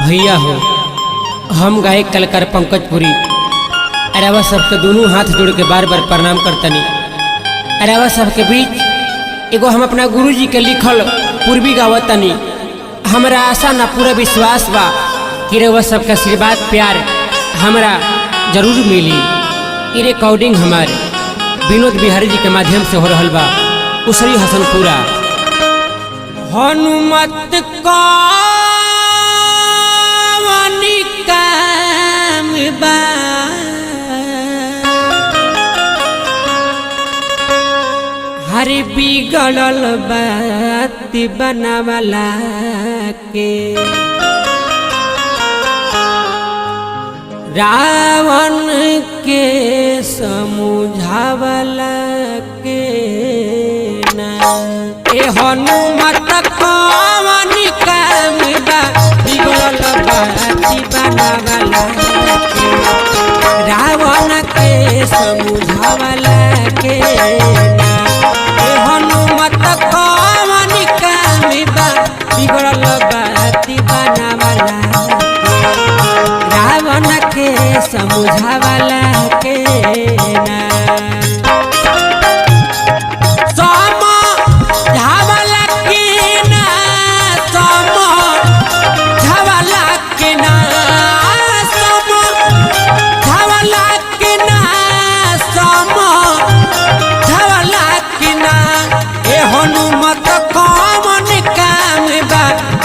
भैया हो, हम गायक कलाकार पंकजपुरी अरावा सबके दोनों हाथ जोड़ के बार बार प्रणाम करतनी। अरावा सबके बीच एगो हम अपना गुरुजी के लिखल पूर्वी गावतनी। हमरा आशा ना पूरा विश्वास बा कि रउआ सबका आशीर्वाद प्यार हमरा जरूर मिली। ये रिकॉर्डिंग हमारे विनोद बिहारी जी के माध्यम से हो रहा बा उसरी हसनपुरा। हनुमत का हर बिगड़ल बात बनावला के रावण के समझावला के ना ए हनुमत कवन काम बा बिगड़ल बात बनावला के रावण के समझावला के ना ए हनुमत कवन काम बा बिगड़ल बात बनावला रावण के समझावला के ना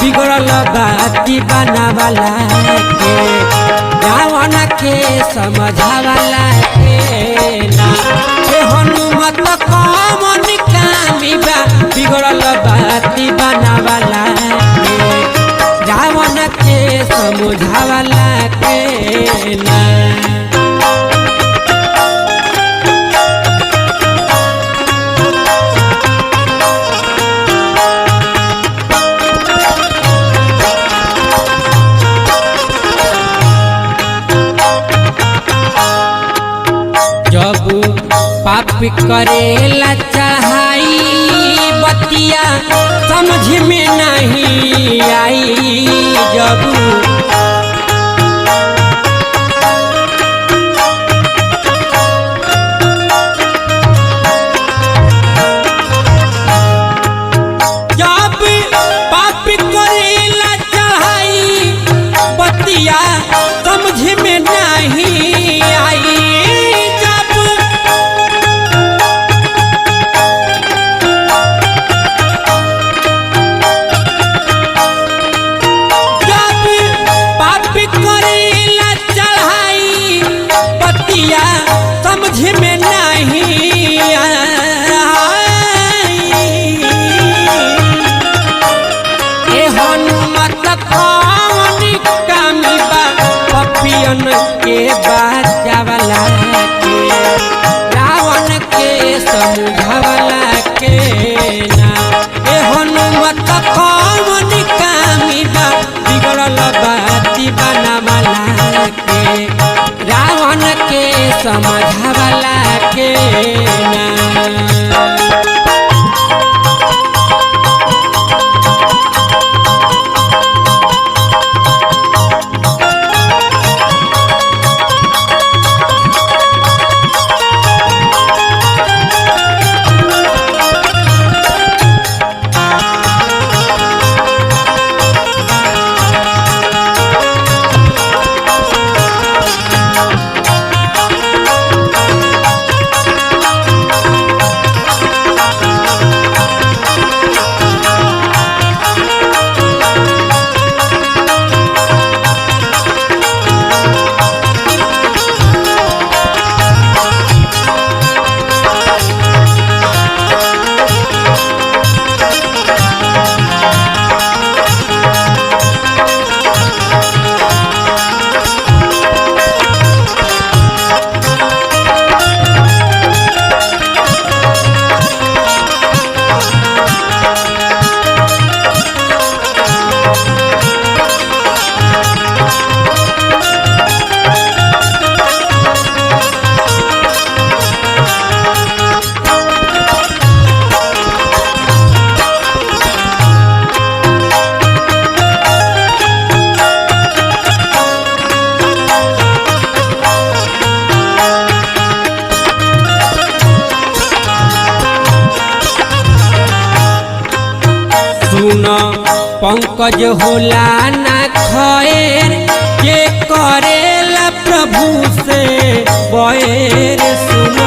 बिगड़ल बाती बनावला के रावण के समझावला के ना ए हनुमत कवन काम बा बिगड़ल बाती बनावला के रावण के समझावला के ना। जब पाप करेला चाहाई बतिया समझ में नहीं आई। जब पाप करेला चाहाई बतिया समझ में नहीं आई। समझ में नहीं आई ए हनुमत कवन काम बा पपियन के बचावला के रावण के समझावला के ना ए हनुमत कवन काम बा बिगड़ल बाती बनावला के रावण के समझावला के ना। सुन पंकज होला ना खैर के करेला प्रभु से बैर सुन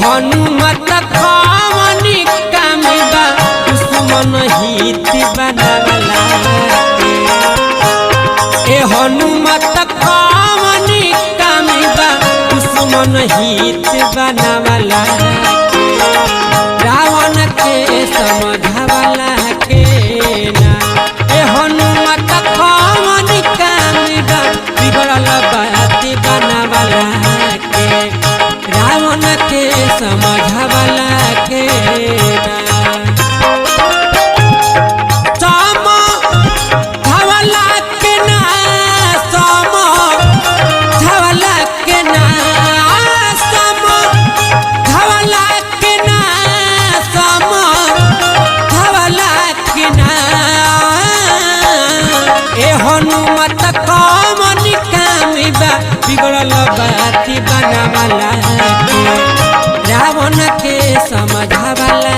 हनुमत खावनी कामिबा दुश्मन हित बनावला ए हनुमत खावनी कामिबा दुश्मन हित बनावला रावण के समझावला के ना ए हनुमत खावनी कामिबा बिगड़ल बात बनावला के रावण के समझावला के हनुमत कमनी कामिबा बिगड़ल बाती बनावला के रावण के समझावला